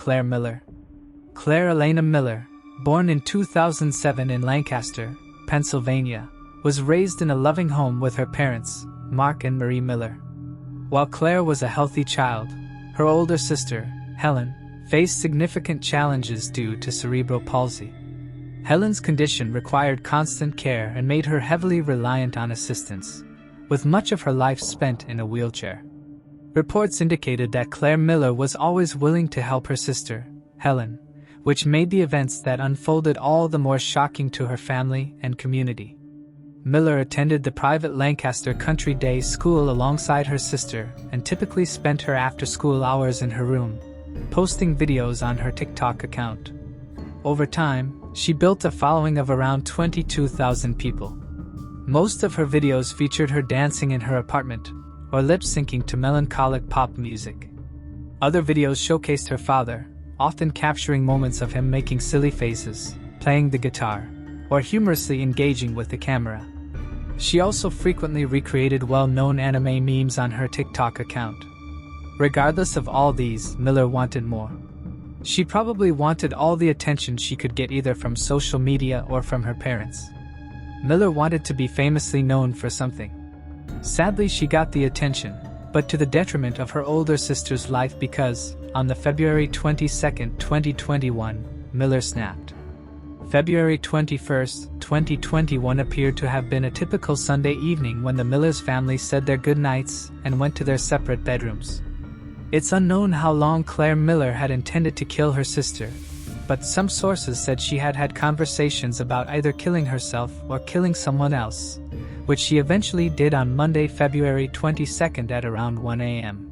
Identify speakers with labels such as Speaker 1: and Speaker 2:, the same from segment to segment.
Speaker 1: Claire Miller. Claire Elena Miller, born in 2007 in Lancaster, Pennsylvania, was raised in a loving home with her parents, Mark and Marie Miller. While Claire was a healthy child, her older sister, Helen, faced significant challenges due to cerebral palsy. Helen's condition required constant care and made her heavily reliant on assistance, with much of her life spent in a wheelchair. Reports indicated that Claire Miller was always willing to help her sister, Helen, which made the events that unfolded all the more shocking to her family and community. Miller attended the private Lancaster Country Day School alongside her sister and typically spent her after-school hours in her room, posting videos on her TikTok account. Over time, she built a following of around 22,000 people. Most of her videos featured her dancing in her apartment or lip-syncing to melancholic pop music. Other videos showcased her father, often capturing moments of him making silly faces, playing the guitar, or humorously engaging with the camera. She also frequently recreated well-known anime memes on her TikTok account. Regardless of all these, Miller wanted more. She probably wanted all the attention she could get either from social media or from her parents. Miller wanted to be famously known for something. Sadly, she got the attention, but to the detriment of her older sister's life because, on the February 22, 2021, Miller snapped. February 21, 2021 appeared to have been a typical Sunday evening when the Millers family said their goodnights and went to their separate bedrooms. It's unknown how long Claire Miller had intended to kill her sister, but some sources said she had had conversations about either killing herself or killing someone else, which she eventually did on Monday, February 22 at around 1 a.m.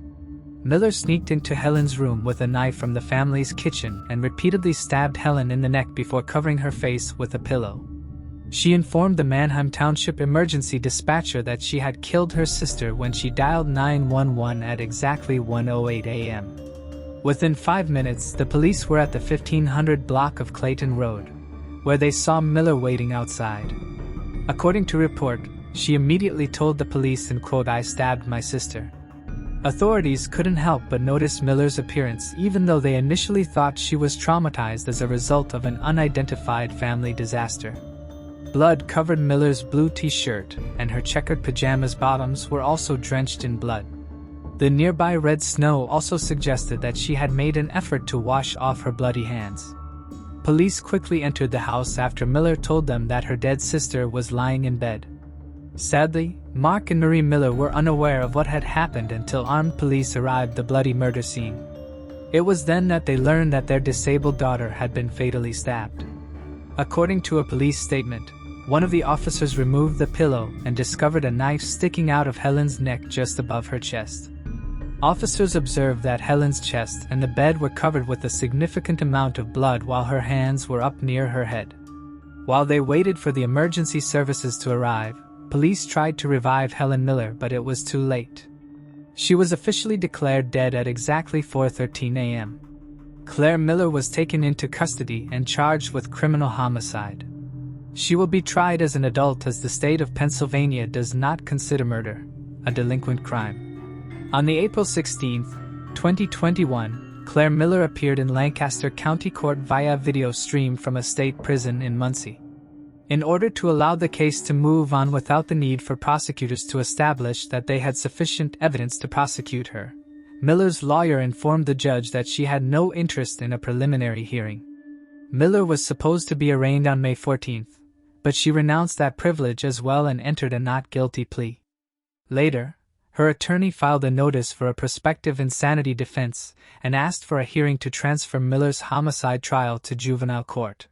Speaker 1: Miller sneaked into Helen's room with a knife from the family's kitchen and repeatedly stabbed Helen in the neck before covering her face with a pillow. She informed the Manheim Township emergency dispatcher that she had killed her sister when she dialed 911 at exactly 1:08 a.m. Within 5 minutes, the police were at the 1500 block of Clayton Road, where they saw Miller waiting outside. According to report, she immediately told the police and quote, "I stabbed my sister." Authorities couldn't help but notice Miller's appearance even though they initially thought she was traumatized as a result of an unidentified family disaster. Blood covered Miller's blue t-shirt, and her checkered pajamas bottoms were also drenched in blood. The nearby red snow also suggested that she had made an effort to wash off her bloody hands. Police quickly entered the house after Miller told them that her dead sister was lying in bed. Sadly, Mark and Marie Miller were unaware of what had happened until armed police arrived at the bloody murder scene. It was then that they learned that their disabled daughter had been fatally stabbed. According to a police statement, one of the officers removed the pillow and discovered a knife sticking out of Helen's neck just above her chest. Officers observed that Helen's chest and the bed were covered with a significant amount of blood while her hands were up near her head. While they waited for the emergency services to arrive, police tried to revive Helen Miller, but it was too late. She was officially declared dead at exactly 4:13 a.m. Claire Miller was taken into custody and charged with criminal homicide. She will be tried as an adult as the state of Pennsylvania does not consider murder a delinquent crime. On the April 16, 2021, Claire Miller appeared in Lancaster County Court via video stream from a state prison in Muncie. In order to allow the case to move on without the need for prosecutors to establish that they had sufficient evidence to prosecute her, Miller's lawyer informed the judge that she had no interest in a preliminary hearing. Miller was supposed to be arraigned on May 14, but she renounced that privilege as well and entered a not guilty plea. Later, her attorney filed a notice for a prospective insanity defense and asked for a hearing to transfer Miller's homicide trial to juvenile court.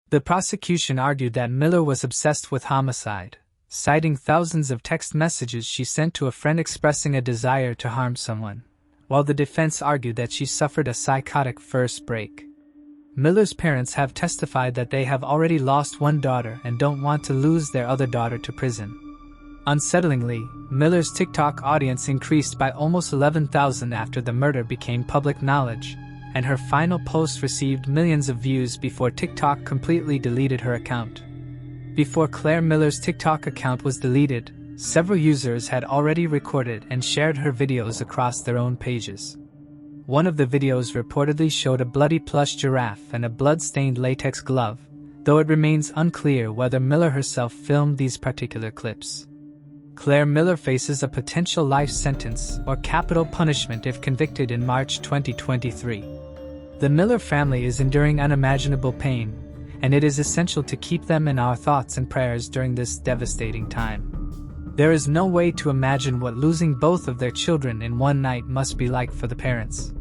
Speaker 1: The prosecution argued that Miller was obsessed with homicide, citing thousands of text messages she sent to a friend expressing a desire to harm someone, while the defense argued that she suffered a psychotic first break. Miller's parents have testified that they have already lost one daughter and don't want to lose their other daughter to prison. Unsettlingly, Miller's TikTok audience increased by almost 11,000 after the murder became public knowledge, and her final post received millions of views before TikTok completely deleted her account. Before Claire Miller's TikTok account was deleted, several users had already recorded and shared her videos across their own pages. One of the videos reportedly showed a bloody plush giraffe and a blood-stained latex glove, though it remains unclear whether Miller herself filmed these particular clips. Claire Miller faces a potential life sentence or capital punishment if convicted in March 2023. The Miller family is enduring unimaginable pain, and it is essential to keep them in our thoughts and prayers during this devastating time. There is no way to imagine what losing both of their children in one night must be like for the parents.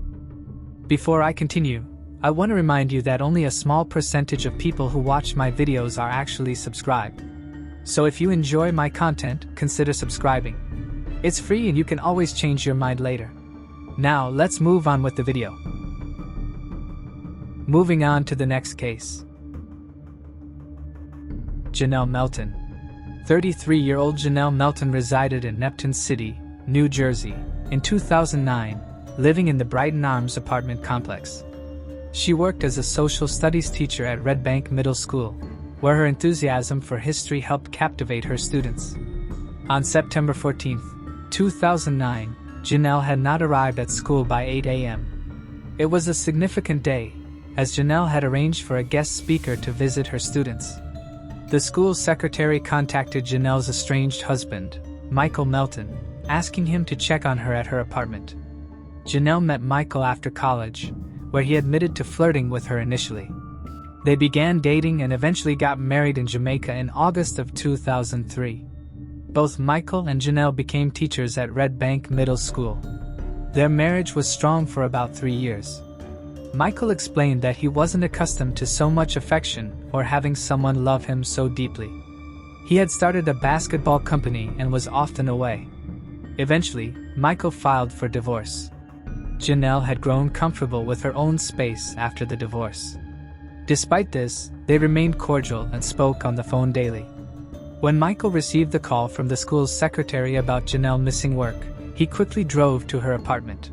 Speaker 1: Before I continue, I want to remind you that only a small percentage of people who watch my videos are actually subscribed. So if you enjoy my content, consider subscribing. It's free and you can always change your mind later. Now let's move on with the video. Moving on to the next case. Janelle Melton. 33-year-old Janelle Melton resided in Neptune City, New Jersey, in 2009, living in the Brighton Arms apartment complex. She worked as a social studies teacher at Red Bank Middle School, where her enthusiasm for history helped captivate her students. On September 14, 2009, Janelle had not arrived at school by 8 a.m. It was a significant day, as Janelle had arranged for a guest speaker to visit her students. The school secretary contacted Janelle's estranged husband, Michael Melton, asking him to check on her at her apartment. Janelle met Michael after college, where he admitted to flirting with her initially. They began dating and eventually got married in Jamaica in August of 2003. Both Michael and Janelle became teachers at Red Bank Middle School. Their marriage was strong for about 3 years. Michael explained that he wasn't accustomed to so much affection or having someone love him so deeply. He had started a basketball company and was often away. Eventually, Michael filed for divorce. Janelle had grown comfortable with her own space after the divorce. Despite this, they remained cordial and spoke on the phone daily. When Michael received the call from the school's secretary about Janelle missing work, he quickly drove to her apartment.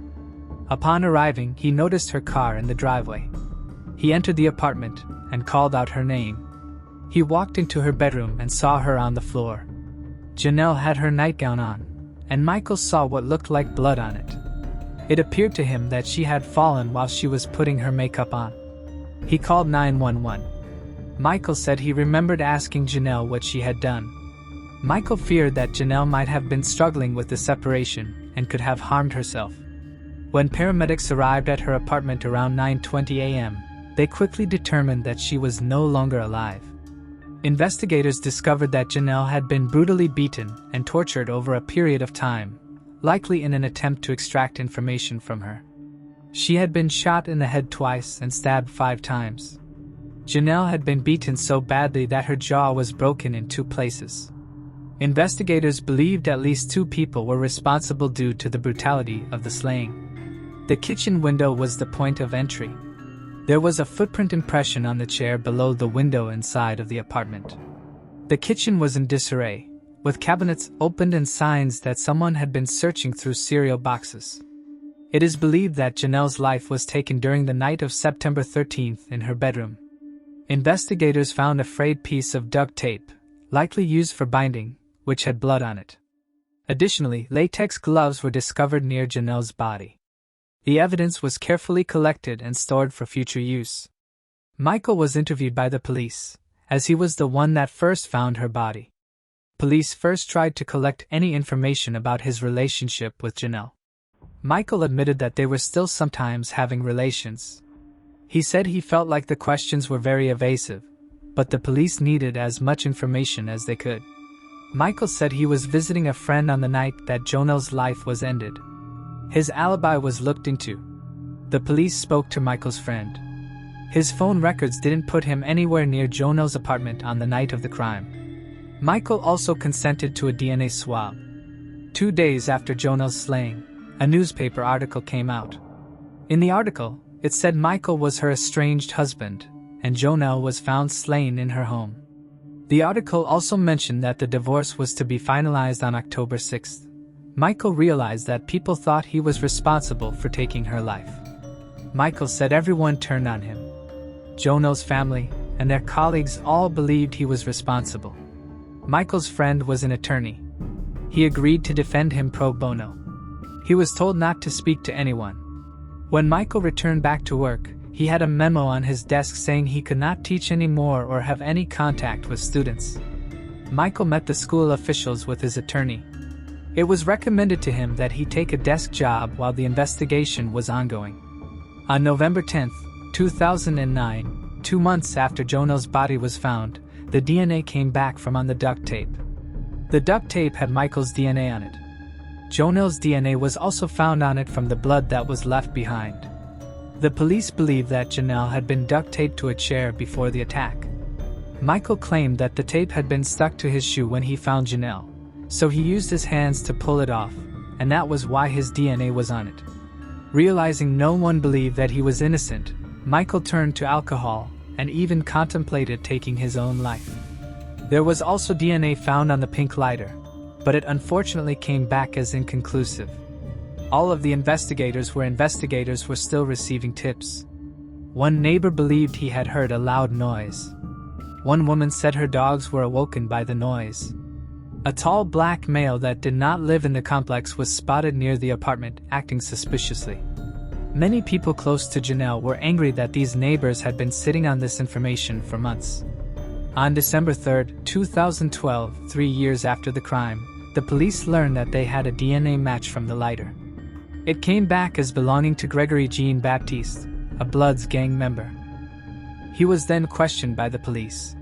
Speaker 1: Upon arriving, he noticed her car in the driveway. He entered the apartment and called out her name. He walked into her bedroom and saw her on the floor. Janelle had her nightgown on, and Michael saw what looked like blood on it. It appeared to him that she had fallen while she was putting her makeup on. He called 911. Michael said he remembered asking Janelle what she had done. Michael feared that Janelle might have been struggling with the separation and could have harmed herself. When paramedics arrived at her apartment around 9:20 a.m., they quickly determined that she was no longer alive. Investigators discovered that Janelle had been brutally beaten and tortured over a period of time, likely in an attempt to extract information from her. She had been shot in the head twice and stabbed 5 times. Janelle had been beaten so badly that her jaw was broken in 2 places. Investigators believed at least 2 people were responsible due to the brutality of the slaying. The kitchen window was the point of entry. There was a footprint impression on the chair below the window inside of the apartment. The kitchen was in disarray, with cabinets opened and signs that someone had been searching through cereal boxes. It is believed that Janelle's life was taken during the night of September 13th in her bedroom. Investigators found a frayed piece of duct tape, likely used for binding, which had blood on it. Additionally, latex gloves were discovered near Janelle's body. The evidence was carefully collected and stored for future use. Michael was interviewed by the police, as he was the one that first found her body. Police first tried to collect any information about his relationship with Janelle. Michael admitted that they were still sometimes having relations. He said he felt like the questions were very evasive, but the police needed as much information as they could. Michael said he was visiting a friend on the night that Janelle's life was ended. His alibi was looked into. The police spoke to Michael's friend. His phone records didn't put him anywhere near Janelle's apartment on the night of the crime. Michael also consented to a DNA swab. 2 days after Janelle's slaying, a newspaper article came out. In the article, it said Michael was her estranged husband, and Janelle was found slain in her home. The article also mentioned that the divorce was to be finalized on October 6th. Michael realized that people thought he was responsible for taking her life. Michael said everyone turned on him. Janelle's family and their colleagues all believed he was responsible. Michael's friend was an attorney. He agreed to defend him pro bono. He was told not to speak to anyone. When Michael returned back to work, he had a memo on his desk saying he could not teach anymore or have any contact with students. Michael met the school officials with his attorney. It was recommended to him that he take a desk job while the investigation was ongoing. On November 10, 2009, 2 months after Jonel's body was found, the DNA came back from on the duct tape. The duct tape had Michael's DNA on it. Jonel's DNA was also found on it from the blood that was left behind. The police believed that Janelle had been duct taped to a chair before the attack. Michael claimed that the tape had been stuck to his shoe when he found Janelle, so he used his hands to pull it off, and that was why his DNA was on it. Realizing no one believed that he was innocent, Michael turned to alcohol and even contemplated taking his own life. There was also DNA found on the pink lighter, but it unfortunately came back as inconclusive. All of the investigators were still receiving tips. One neighbor believed he had heard a loud noise. One woman said her dogs were awoken by the noise. A tall black male that did not live in the complex was spotted near the apartment, acting suspiciously. Many people close to Janelle were angry that these neighbors had been sitting on this information for months. On December 3, 2012, 3 years after the crime, the police learned that they had a DNA match from the lighter. It came back as belonging to Gregory Jean Baptiste, a Bloods gang member. He was then questioned by the police.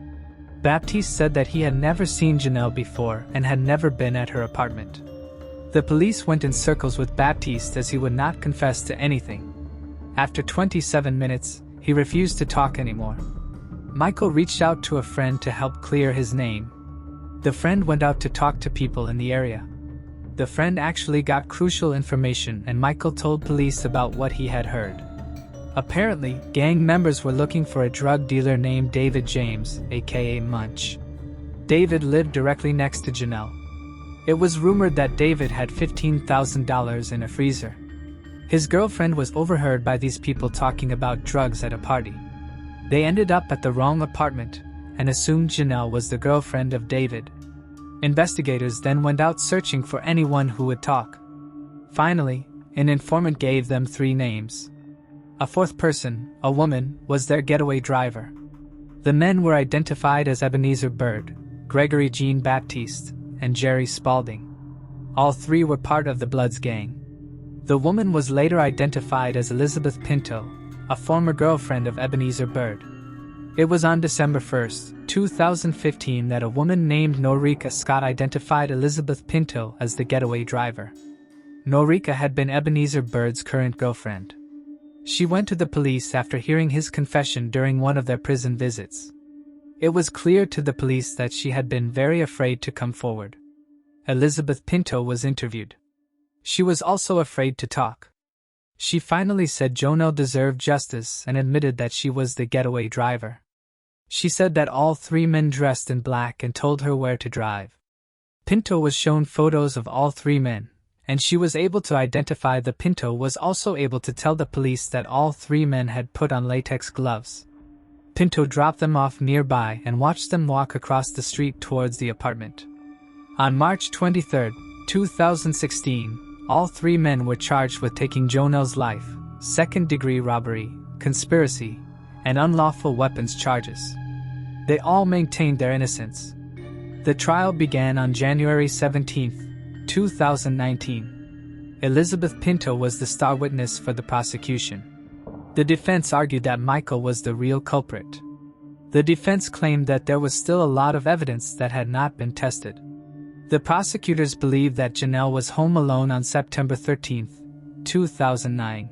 Speaker 1: Baptiste said that he had never seen Janelle before and had never been at her apartment. The police went in circles with Baptiste as he would not confess to anything. After 27 minutes, he refused to talk anymore. Michael reached out to a friend to help clear his name. The friend went out to talk to people in the area. The friend actually got crucial information, and Michael told police about what he had heard. Apparently, gang members were looking for a drug dealer named David James, aka Munch. David lived directly next to Janelle. It was rumored that David had $15,000 in a freezer. His girlfriend was overheard by these people talking about drugs at a party. They ended up at the wrong apartment and assumed Janelle was the girlfriend of David. Investigators then went out searching for anyone who would talk. Finally, an informant gave them 3 names. A 4th person, a woman, was their getaway driver. The men were identified as Ebenezer Bird, Gregory Jean Baptiste, and Jerry Spalding. All 3 were part of the Bloods gang. The woman was later identified as Elizabeth Pinto, a former girlfriend of Ebenezer Bird. It was on December 1, 2015 that a woman named Norika Scott identified Elizabeth Pinto as the getaway driver. Norika had been Ebenezer Bird's current girlfriend. She went to the police after hearing his confession during one of their prison visits. It was clear to the police that she had been very afraid to come forward. Elizabeth Pinto was interviewed. She was also afraid to talk. She finally said Jonelle deserved justice and admitted that she was the getaway driver. She said that all 3 men dressed in black and told her where to drive. Pinto was shown photos of all 3 men, and she was able to identify the Pinto was also able to tell the police that all 3 men had put on latex gloves. Pinto dropped them off nearby and watched them walk across the street towards the apartment. On March 23, 2016, all 3 men were charged with taking Jonelle's life, second-degree robbery, conspiracy, and unlawful weapons charges. They all maintained their innocence. The trial began on January 17, 2019. Elizabeth Pinto was the star witness for the prosecution. The defense argued that Michael was the real culprit. The defense claimed that there was still a lot of evidence that had not been tested. The prosecutors believed that Janelle was home alone on September 13, 2009.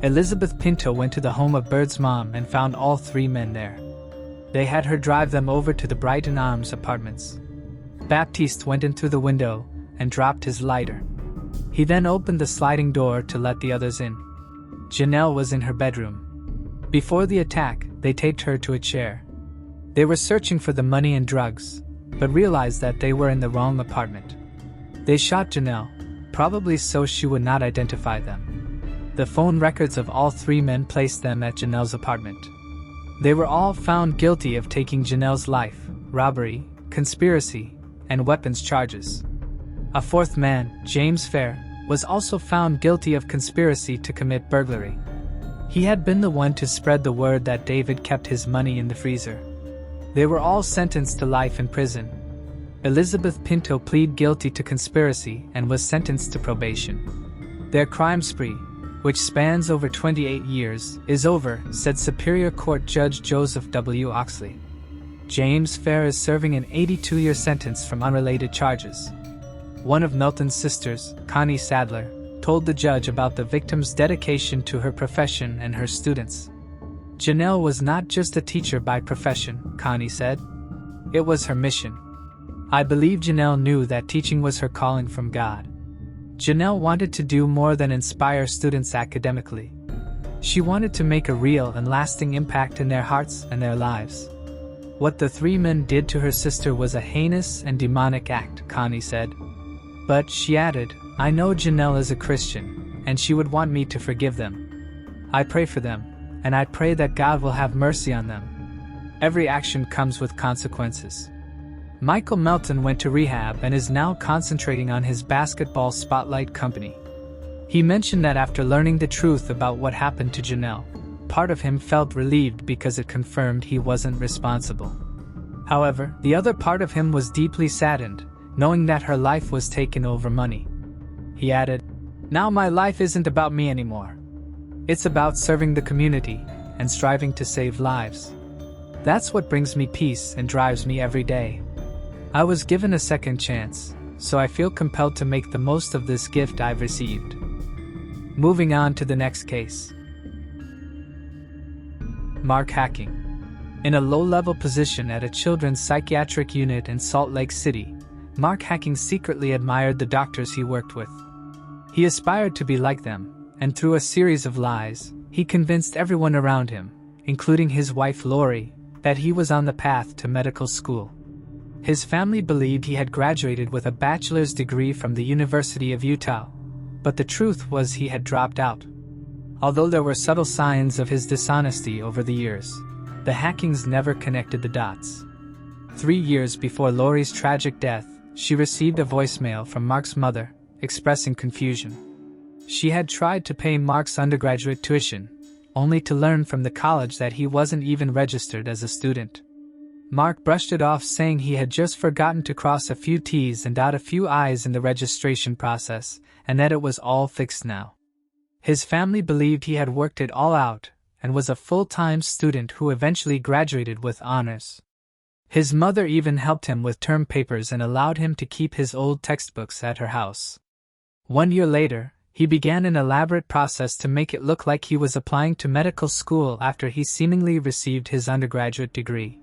Speaker 1: Elizabeth Pinto went to the home of Bird's mom and found all 3 men there. They had her drive them over to the Brighton Arms apartments. Baptiste went in through the window and dropped his lighter. He then opened the sliding door to let the others in. Janelle was in her bedroom. Before the attack, they taped her to a chair. They were searching for the money and drugs, but realized that they were in the wrong apartment. They shot Janelle, probably so she would not identify them. The phone records of all 3 men placed them at Janelle's apartment. They were all found guilty of taking Janelle's life, robbery, conspiracy, and weapons charges. A 4th man, James Fair, was also found guilty of conspiracy to commit burglary. He had been the one to spread the word that David kept his money in the freezer. They were all sentenced to life in prison. Elizabeth Pinto pleaded guilty to conspiracy and was sentenced to probation. Their crime spree, which spans over 28 years, is over, said Superior Court Judge Joseph W. Oxley. James Fair is serving an 82-year sentence from unrelated charges. One of Milton's sisters, Connie Sadler, told the judge about the victim's dedication to her profession and her students. Janelle was not just a teacher by profession, Connie said. It was her mission. I believe Janelle knew that teaching was her calling from God. Janelle wanted to do more than inspire students academically. She wanted to make a real and lasting impact in their hearts and their lives. What the three men did to her sister was a heinous and demonic act, Connie said. But, she added, I know Janelle is a Christian, and she would want me to forgive them. I pray for them, and I pray that God will have mercy on them. Every action comes with consequences. Michael Melton went to rehab and is now concentrating on his basketball spotlight company. He mentioned that after learning the truth about what happened to Janelle, part of him felt relieved because it confirmed he wasn't responsible. However, the other part of him was deeply saddened, knowing that her life was taken over money. He added, Now my life isn't about me anymore. It's about serving the community and striving to save lives. That's what brings me peace and drives me every day. I was given a second chance, so I feel compelled to make the most of this gift I've received. Moving on to the next case. Mark hacking. In a low-level position at a children's psychiatric unit in Salt Lake City, Mark Hacking secretly admired the doctors he worked with. He aspired to be like them, and through a series of lies, he convinced everyone around him, including his wife Lori, that he was on the path to medical school. His family believed he had graduated with a bachelor's degree from the University of Utah, but the truth was he had dropped out. Although there were subtle signs of his dishonesty over the years, the Hackings never connected the dots. 3 years before Lori's tragic death, she received a voicemail from Mark's mother, expressing confusion. She had tried to pay Mark's undergraduate tuition, only to learn from the college that he wasn't even registered as a student. Mark brushed it off, saying he had just forgotten to cross a few T's and dot a few I's in the registration process, and that it was all fixed now. His family believed he had worked it all out, and was a full-time student who eventually graduated with honors. His mother even helped him with term papers and allowed him to keep his old textbooks at her house. 1 year later, he began an elaborate process to make it look like he was applying to medical school after he seemingly received his undergraduate degree.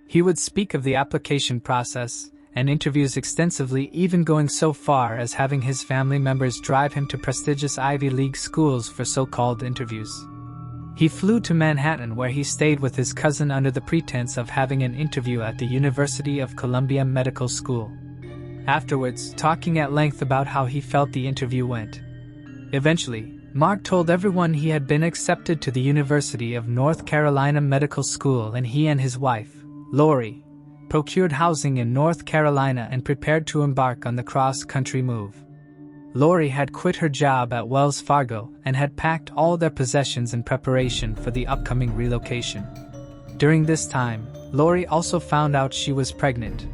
Speaker 1: He would speak of the application process and interviews extensively, even going so far as having his family members drive him to prestigious Ivy League schools for so-called interviews. He flew to Manhattan, where he stayed with his cousin under the pretense of having an interview at the University of Columbia Medical School. Afterwards, talking at length about how he felt the interview went. Eventually, Mark told everyone he had been accepted to the University of North Carolina Medical School, and he and his wife, Lori, procured housing in North Carolina and prepared to embark on the cross-country move. Lori had quit her job at Wells Fargo and had packed all their possessions in preparation for the upcoming relocation. During this time, Lori also found out she was pregnant.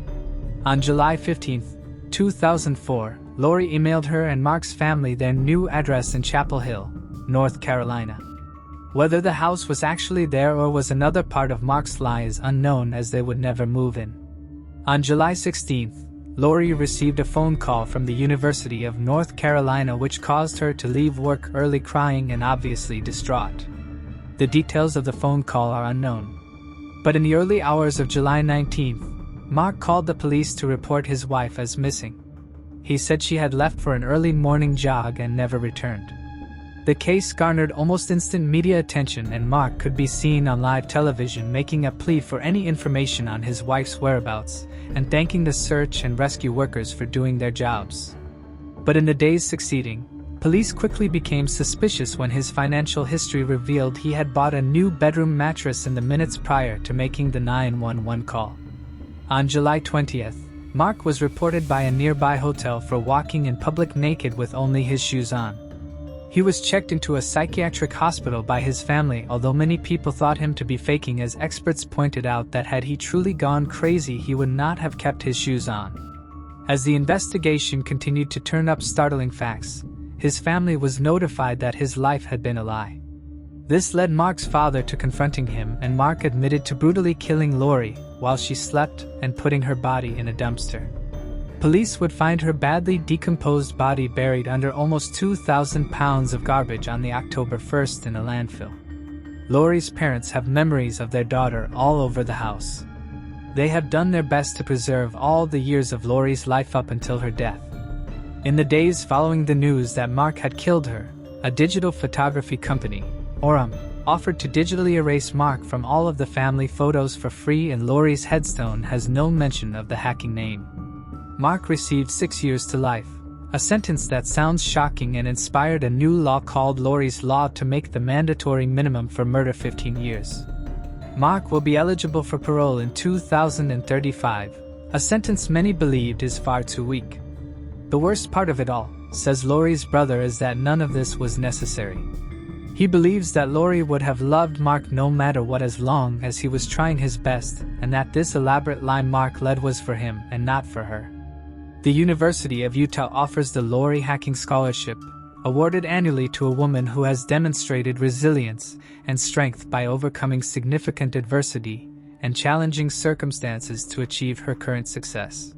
Speaker 1: On July 15, 2004, Lori emailed her and Mark's family their new address in Chapel Hill, North Carolina. Whether the house was actually there or was another part of Mark's lie is unknown, as they would never move in. On July 16th, Lori received a phone call from the University of North Carolina which caused her to leave work early, crying and obviously distraught. The details of the phone call are unknown. But in the early hours of July 19th, Mark called the police to report his wife as missing. He said she had left for an early morning jog and never returned. The case garnered almost instant media attention, and Mark could be seen on live television making a plea for any information on his wife's whereabouts and thanking the search and rescue workers for doing their jobs. But in the days succeeding, police quickly became suspicious when his financial history revealed he had bought a new bedroom mattress in the minutes prior to making the 911 call. On July 20th, Mark was reported by a nearby hotel for walking in public naked with only his shoes on. He was checked into a psychiatric hospital by his family, although many people thought him to be faking, as experts pointed out that had he truly gone crazy he would not have kept his shoes on. As the investigation continued to turn up startling facts, his family was notified that his life had been a lie. This led Mark's father to confronting him, and Mark admitted to brutally killing Lori while she slept and putting her body in a dumpster. Police would find her badly decomposed body buried under almost 2,000 pounds of garbage on the October 1st in a landfill. Lori's parents have memories of their daughter all over the house. They have done their best to preserve all the years of Lori's life up until her death. In the days following the news that Mark had killed her, a digital photography company, Aurum, offered to digitally erase Mark from all of the family photos for free, and Lori's headstone has no mention of the hacking name. Mark received 6 years to life, a sentence that sounds shocking and inspired a new law called Lori's Law to make the mandatory minimum for murder 15 years. Mark will be eligible for parole in 2035, a sentence many believed is far too weak. The worst part of it all, says Lori's brother, is that none of this was necessary. He believes that Lori would have loved Mark no matter what as long as he was trying his best, and that this elaborate lie Mark led was for him and not for her. The University of Utah offers the Lori Hacking Scholarship, awarded annually to a woman who has demonstrated resilience and strength by overcoming significant adversity and challenging circumstances to achieve her current success.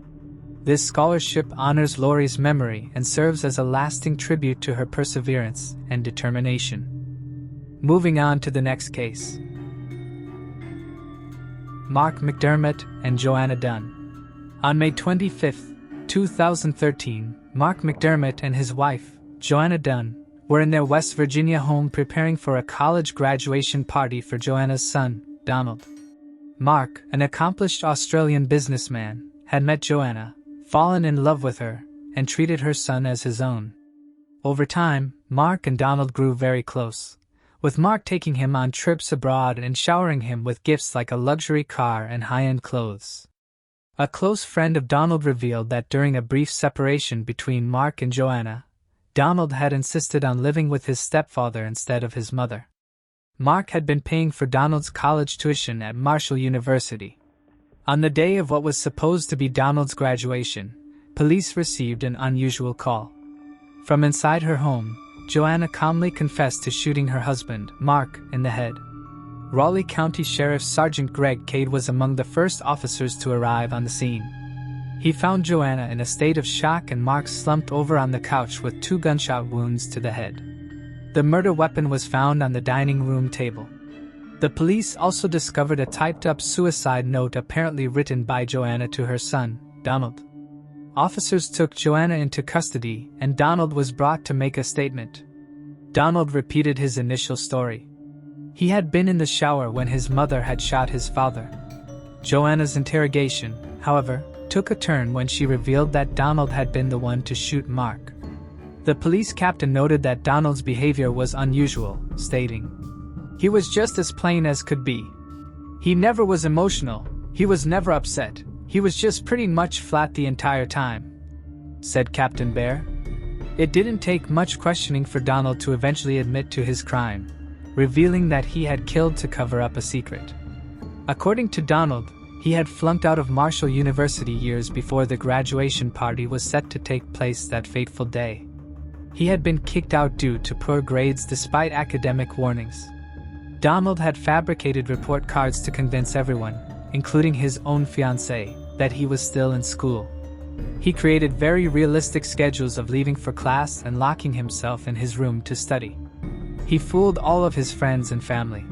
Speaker 1: This scholarship honors Lori's memory and serves as a lasting tribute to her perseverance and determination. Moving on to the next case. Mark McDermott and Joanna Dunn. On May 25, 2013, Mark McDermott and his wife, Joanna Dunn, were in their West Virginia home preparing for a college graduation party for Joanna's son, Donald. Mark, an accomplished Australian businessman, had met Joanna, fallen in love with her, and treated her son as his own. Over time, Mark and Donald grew very close, with Mark taking him on trips abroad and showering him with gifts like a luxury car and high-end clothes. A close friend of Donald revealed that during a brief separation between Mark and Joanna, Donald had insisted on living with his stepfather instead of his mother. Mark had been paying for Donald's college tuition at Marshall University. On the day of what was supposed to be Donald's graduation, police received an unusual call. From inside her home, Joanna calmly confessed to shooting her husband, Mark, in the head. Raleigh County Sheriff Sergeant Greg Cade was among the first officers to arrive on the scene. He found Joanna in a state of shock and Mark slumped over on the couch with 2 gunshot wounds to the head. The murder weapon was found on the dining room table. The police also discovered a typed-up suicide note apparently written by Joanna to her son, Donald. Officers took Joanna into custody and Donald was brought to make a statement. Donald repeated his initial story. He had been in the shower when his mother had shot his father. Joanna's interrogation, however, took a turn when she revealed that Donald had been the one to shoot Mark. The police captain noted that Donald's behavior was unusual, stating, "He was just as plain as could be. He never was emotional, he was never upset, he was just pretty much flat the entire time," said Captain Bear. It didn't take much questioning for Donald to eventually admit to his crime, revealing that he had killed to cover up a secret. According to Donald, he had flunked out of Marshall University years before the graduation party was set to take place that fateful day. He had been kicked out due to poor grades despite academic warnings. Donald had fabricated report cards to convince everyone, including his own fiancée, that he was still in school. He created very realistic schedules of leaving for class and locking himself in his room to study. He fooled all of his friends and family.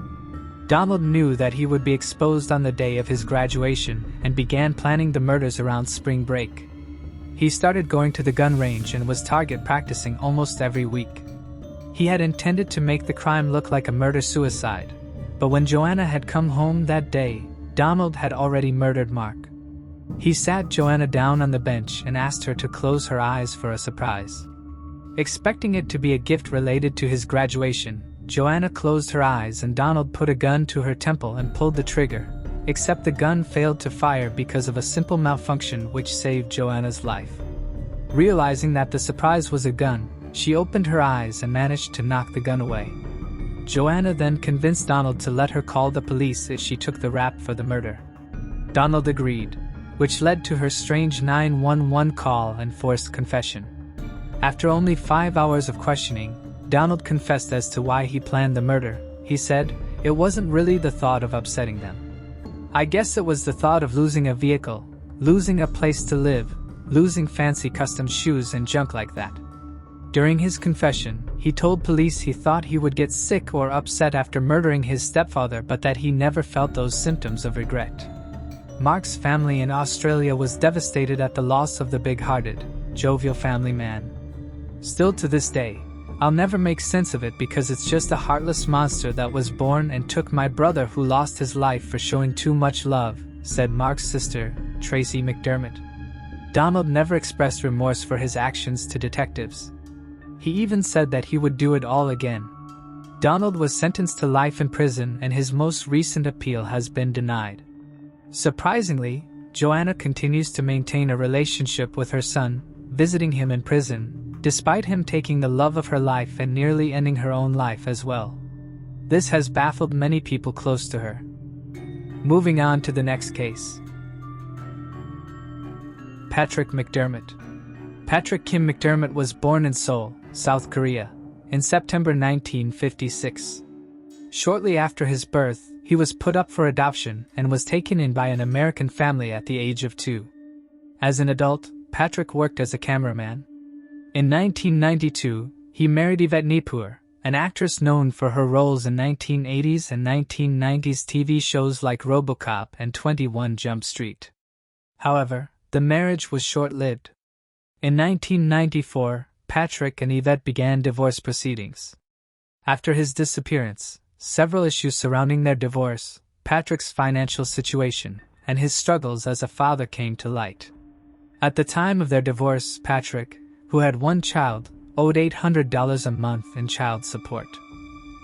Speaker 1: Donald knew that he would be exposed on the day of his graduation and began planning the murders around spring break. He started going to the gun range and was target practicing almost every week. He had intended to make the crime look like a murder-suicide, but when Joanna had come home that day, Donald had already murdered Mark. He sat Joanna down on the bench and asked her to close her eyes for a surprise. Expecting it to be a gift related to his graduation, Joanna closed her eyes and Donald put a gun to her temple and pulled the trigger, except the gun failed to fire because of a simple malfunction which saved Joanna's life. Realizing that the surprise was a gun, she opened her eyes and managed to knock the gun away. Joanna then convinced Donald to let her call the police if she took the rap for the murder. Donald agreed, which led to her strange 911 call and forced confession. After only 5 hours of questioning, Donald confessed as to why he planned the murder. He said, "It wasn't really the thought of upsetting them. I guess it was the thought of losing a vehicle, losing a place to live, losing fancy custom shoes and junk like that." During his confession, he told police he thought he would get sick or upset after murdering his stepfather, but that he never felt those symptoms of regret. Mark's family in Australia was devastated at the loss of the big-hearted, jovial family man. Still to this day, I'll never make sense of it because it's just a heartless monster that was born and took my brother who lost his life for showing too much love, said Mark's sister, Tracy McDermott. Donald never expressed remorse for his actions to detectives. He even said that he would do it all again. Donald was sentenced to life in prison and his most recent appeal has been denied. Surprisingly, Joanna continues to maintain a relationship with her son, visiting him in prison, despite him taking the love of her life and nearly ending her own life as well. This has baffled many people close to her. Moving on to the next case. Patrick McDermott. Patrick Kim McDermott was born in Seoul, South Korea, in September 1956. Shortly after his birth, he was put up for adoption and was taken in by an American family at the age of 2. As an adult, Patrick worked as a cameraman. In 1992, he married Yvette Nippur, an actress known for her roles in 1980s and 1990s TV shows like RoboCop and 21 Jump Street. However, the marriage was short-lived. In 1994, Patrick and Yvette began divorce proceedings. After his disappearance, several issues surrounding their divorce, Patrick's financial situation, and his struggles as a father came to light. At the time of their divorce, Patrick, who had one child, owed $800 a month in child support.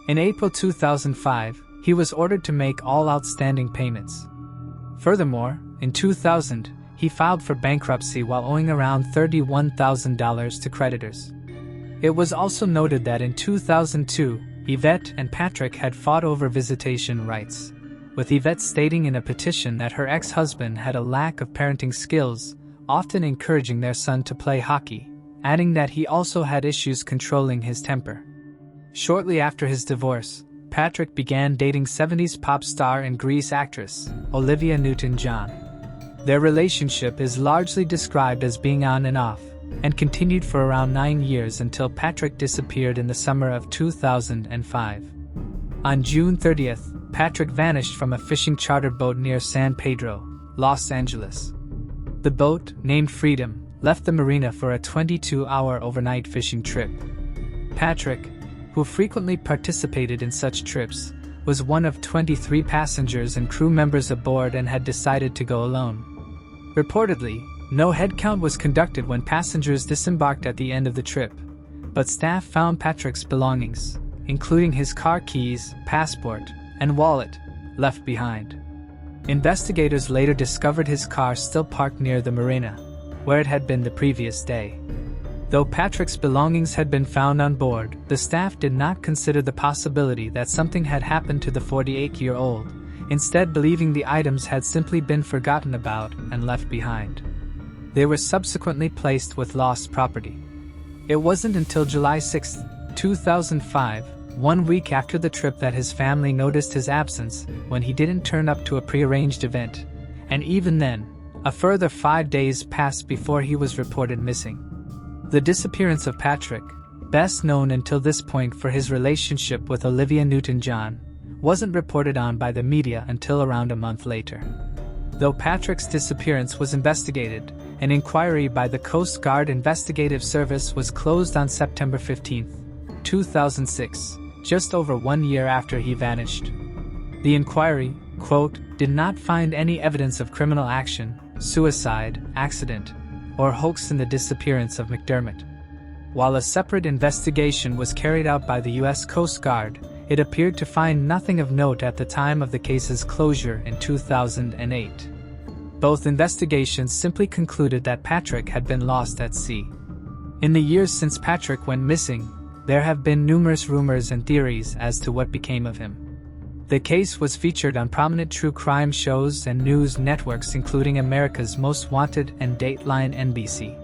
Speaker 1: In April 2005, he was ordered to make all outstanding payments. Furthermore, in 2000, he filed for bankruptcy while owing around $31,000 to creditors. It was also noted that in 2002, Yvette and Patrick had fought over visitation rights, with Yvette stating in a petition that her ex-husband had a lack of parenting skills, often encouraging their son to play hockey, adding that he also had issues controlling his temper. Shortly after his divorce, Patrick began dating 70s pop star and Grease actress, Olivia Newton-John. Their relationship is largely described as being on and off, and continued for around 9 years until Patrick disappeared in the summer of 2005. On June 30th, Patrick vanished from a fishing charter boat near San Pedro, Los Angeles. The boat, named Freedom, left the marina for a 22-hour overnight fishing trip. Patrick, who frequently participated in such trips, was one of 23 passengers and crew members aboard and had decided to go alone. Reportedly, no headcount was conducted when passengers disembarked at the end of the trip, but staff found Patrick's belongings, including his car keys, passport, and wallet, left behind. Investigators later discovered his car still parked near the marina, where it had been the previous day. Though Patrick's belongings had been found on board, the staff did not consider the possibility that something had happened to the 48-year-old, instead believing the items had simply been forgotten about and left behind. They were subsequently placed with lost property. It wasn't until July 6, 2005, 1 week after the trip, that his family noticed his absence when he didn't turn up to a prearranged event, and even then, a further 5 days passed before he was reported missing. The disappearance of Patrick, best known until this point for his relationship with Olivia Newton-John, wasn't reported on by the media until around a month later. Though Patrick's disappearance was investigated, an inquiry by the Coast Guard Investigative Service was closed on September 15, 2006, just over 1 year after he vanished. The inquiry, quote, did not find any evidence of criminal action, suicide, accident, or hoax in the disappearance of McDermott. While a separate investigation was carried out by the U.S. Coast Guard, it appeared to find nothing of note at the time of the case's closure in 2008. Both investigations simply concluded that Patrick had been lost at sea. In the years since Patrick went missing, there have been numerous rumors and theories as to what became of him. The case was featured on prominent true crime shows and news networks including America's Most Wanted and Dateline NBC.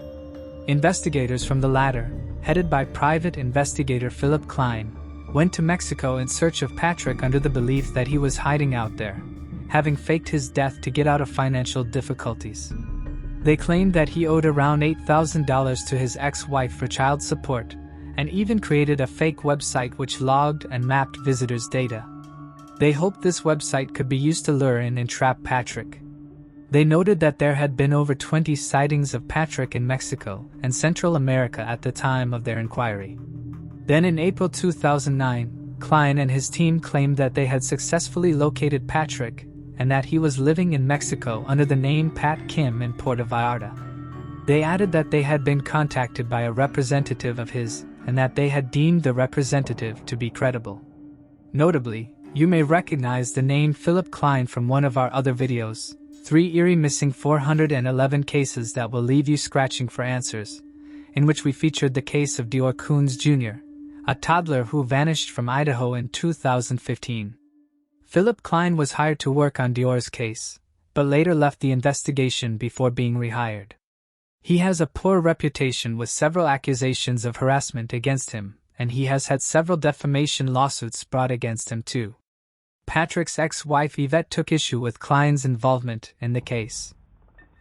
Speaker 1: Investigators from the latter, headed by private investigator Philip Klein, went to Mexico in search of Patrick under the belief that he was hiding out there, having faked his death to get out of financial difficulties. They claimed that he owed around $8,000 to his ex-wife for child support, and even created a fake website which logged and mapped visitors' data. They hoped this website could be used to lure in and trap Patrick. They noted that there had been over 20 sightings of Patrick in Mexico and Central America at the time of their inquiry. Then in April 2009, Klein and his team claimed that they had successfully located Patrick and that he was living in Mexico under the name Pat Kim in Puerto Vallarta. They added that they had been contacted by a representative of his and that they had deemed the representative to be credible. Notably, you may recognize the name Philip Klein from one of our other videos, 3 Eerie Missing 411 Cases That Will Leave You Scratching for Answers, in which we featured the case of Dior Coons Jr., a toddler who vanished from Idaho in 2015. Philip Klein was hired to work on Dior's case, but later left the investigation before being rehired. He has a poor reputation with several accusations of harassment against him, and he has had several defamation lawsuits brought against him too. Patrick's ex-wife Yvette took issue with Klein's involvement in the case.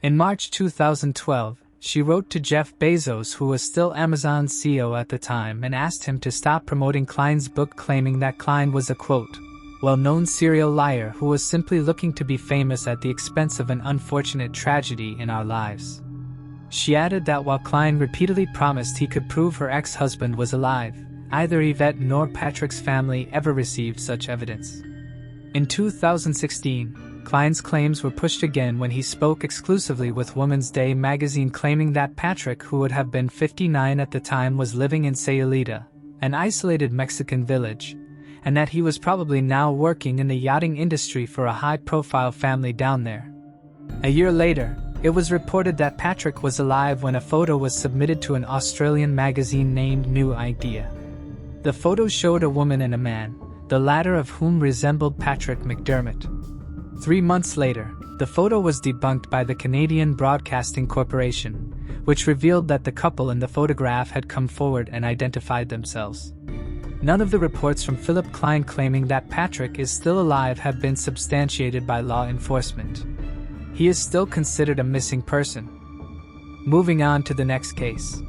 Speaker 1: In March 2012, she wrote to Jeff Bezos, who was still Amazon's CEO at the time, and asked him to stop promoting Klein's book, claiming that Klein was a, quote, well-known serial liar who was simply looking to be famous at the expense of an unfortunate tragedy in our lives. She added that while Klein repeatedly promised he could prove her ex-husband was alive, neither Yvette nor Patrick's family ever received such evidence. In 2016, Klein's claims were pushed again when he spoke exclusively with Woman's Day magazine, claiming that Patrick, who would have been 59 at the time, was living in Sayulita, an isolated Mexican village, and that he was probably now working in the yachting industry for a high-profile family down there. A year later, it was reported that Patrick was alive when a photo was submitted to an Australian magazine named New Idea. The photo showed a woman and a man, the latter of whom resembled Patrick McDermott. 3 months later, the photo was debunked by the Canadian Broadcasting Corporation, which revealed that the couple in the photograph had come forward and identified themselves. None of the reports from Philip Klein claiming that Patrick is still alive have been substantiated by law enforcement. He is still considered a missing person. Moving on to the next case.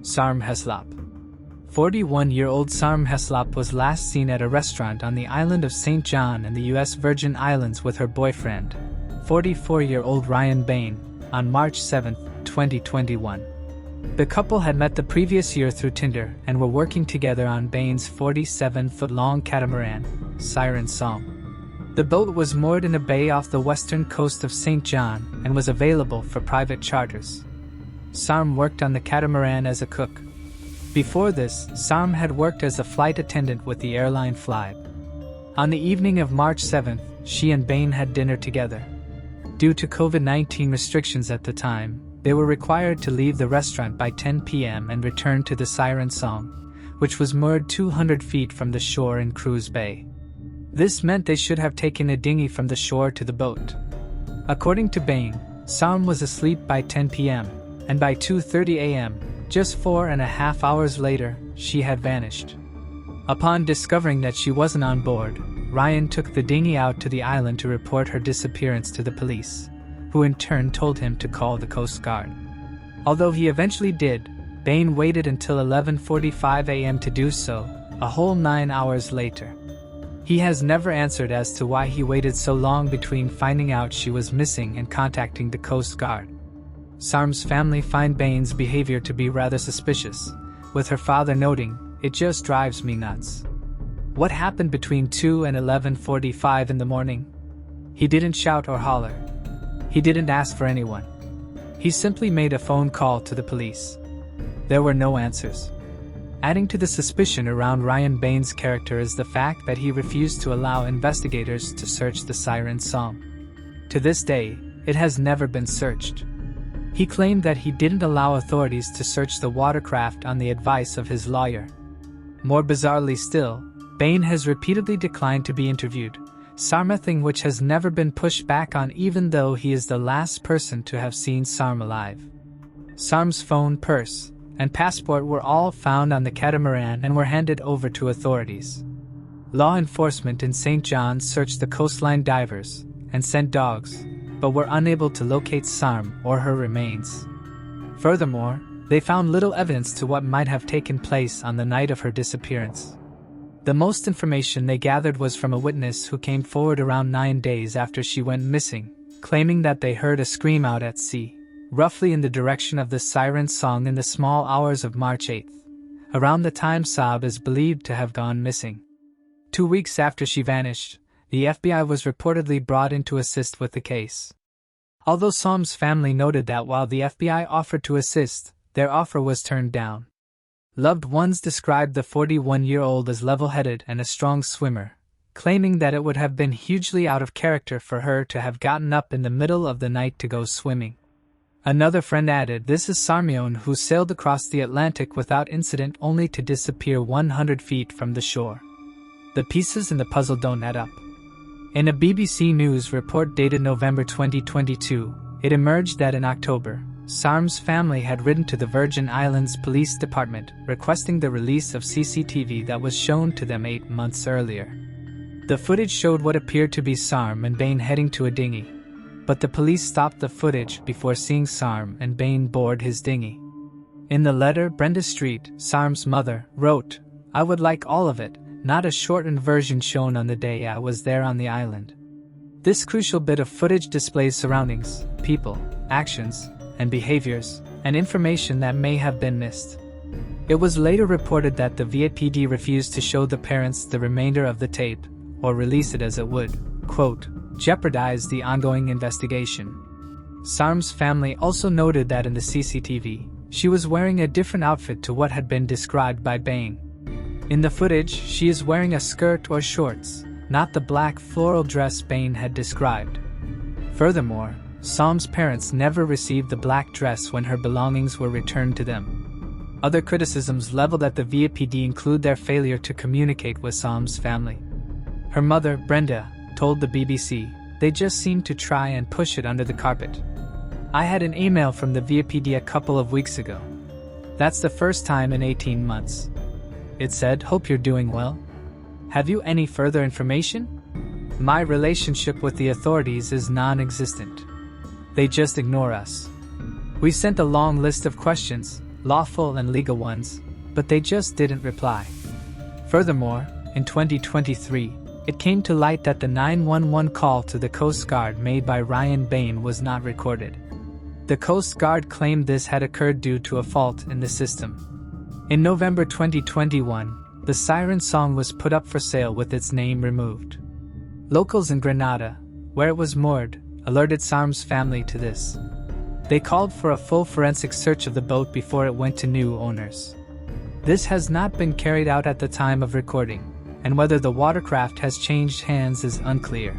Speaker 1: Sarm Heslop. 41-year-old Sarm Heslop was last seen at a restaurant on the island of St. John in the U.S. Virgin Islands with her boyfriend, 44-year-old Ryan Bain, on March 7, 2021. The couple had met the previous year through Tinder and were working together on Bain's 47-foot-long catamaran, Siren Song. The boat was moored in a bay off the western coast of St. John and was available for private charters. Sarm worked on the catamaran as a cook. Before this, Sarm had worked as a flight attendant with the airline Flybe. On the evening of March 7th, she and Bain had dinner together. Due to COVID-19 restrictions at the time, they were required to leave the restaurant by 10 p.m. and return to the Siren Song, which was moored 200 feet from the shore in Cruz Bay. This meant they should have taken a dinghy from the shore to the boat. According to Bain, Sarm was asleep by 10 p.m., and by 2:30 a.m., just 4.5 hours later, she had vanished. Upon discovering that she wasn't on board, Ryan took the dinghy out to the island to report her disappearance to the police, who in turn told him to call the Coast Guard. Although he eventually did, Bain waited until 11:45 a.m. to do so, a whole 9 hours later. He has never answered as to why he waited so long between finding out she was missing and contacting the Coast Guard. Sarm's family find Bain's behavior to be rather suspicious, with her father noting, "It just drives me nuts." What happened between 2 and 11:45 in the morning? He didn't shout or holler. He didn't ask for anyone. He simply made a phone call to the police. There were no answers. Adding to the suspicion around Ryan Bain's character is the fact that he refused to allow investigators to search the siren song. To this day, it has never been searched. He claimed that he didn't allow authorities to search the watercraft on the advice of his lawyer. More bizarrely still, Bain has repeatedly declined to be interviewed, something which has never been pushed back on even though he is the last person to have seen Sarm alive. Sarm's phone, purse, and passport were all found on the catamaran and were handed over to authorities. Law enforcement in St. John's searched the coastline divers and sent dogs, but were unable to locate Sarm or her remains. Furthermore, they found little evidence to what might have taken place on the night of her disappearance. The most information they gathered was from a witness who came forward around 9 days after she went missing, claiming that they heard a scream out at sea, roughly in the direction of the siren song in the small hours of March 8th, around the time Saab is believed to have gone missing. 2 weeks after she vanished, the FBI was reportedly brought in to assist with the case. Although Saab's family noted that while the FBI offered to assist, their offer was turned down. Loved ones described the 41-year-old as level-headed and a strong swimmer, claiming that it would have been hugely out of character for her to have gotten up in the middle of the night to go swimming. Another friend added, "This is Sarmione who sailed across the Atlantic without incident only to disappear 100 feet from the shore." The pieces in the puzzle don't add up. In a BBC News report dated November 2022, it emerged that in October, Sarm's family had written to the Virgin Islands Police Department requesting the release of CCTV that was shown to them 8 months earlier. The footage showed what appeared to be Sarm and Bain heading to a dinghy, but the police stopped the footage before seeing Sarm and Bain board his dinghy. In the letter, Brenda Street, Sarm's mother, wrote, "I would like all of it, not a shortened version shown on the day I was there on the island." This crucial bit of footage displays surroundings, people, actions, and behaviors, and information that may have been missed. It was later reported that the VAPD refused to show the parents the remainder of the tape, or release it as it would, quote, jeopardize the ongoing investigation. Sarm's family also noted that in the CCTV, she was wearing a different outfit to what had been described by Bain. In the footage, she is wearing a skirt or shorts, not the black floral dress Bain had described. Furthermore, Sarm's parents never received the black dress when her belongings were returned to them. Other criticisms leveled at the VAPD include their failure to communicate with Sarm's family. Her mother, Brenda, told the BBC, "They just seemed to try and push it under the carpet. I had an email from the VAPD a couple of weeks ago. That's the first time in 18 months. It said, 'Hope you're doing well. Have you any further information?' My relationship with the authorities is non-existent. They just ignore us. We sent a long list of questions, lawful and legal ones, but they just didn't reply." Furthermore, in 2023, it came to light that the 911 call to the Coast Guard made by Ryan Bain was not recorded. The Coast Guard claimed this had occurred due to a fault in the system. In November 2021, the siren song was put up for sale with its name removed. Locals in Grenada, where it was moored, alerted Sarm's family to this. They called for a full forensic search of the boat before it went to new owners. This has not been carried out at the time of recording, and whether the watercraft has changed hands is unclear.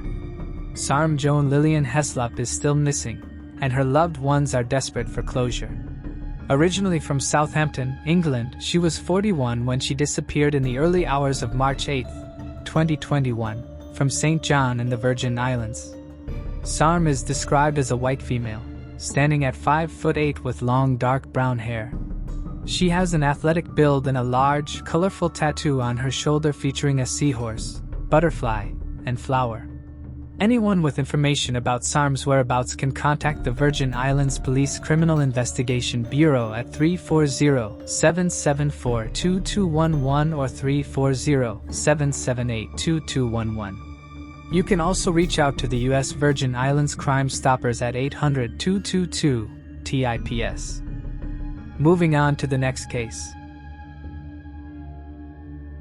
Speaker 1: Sarm Joan Lillian Heslop is still missing, and her loved ones are desperate for closure. Originally from Southampton, England, she was 41 when she disappeared in the early hours of March 8, 2021, from St. John in the Virgin Islands. Sarm is described as a white female, standing at 5'8" with long dark brown hair. She has an athletic build and a large, colorful tattoo on her shoulder featuring a seahorse, butterfly, and flower. Anyone with information about Sarm's whereabouts can contact the Virgin Islands Police Criminal Investigation Bureau at 340-774-2211 or 340-778-2211. You can also reach out to the U.S. Virgin Islands Crime Stoppers at 800-222-TIPS. Moving on to the next case.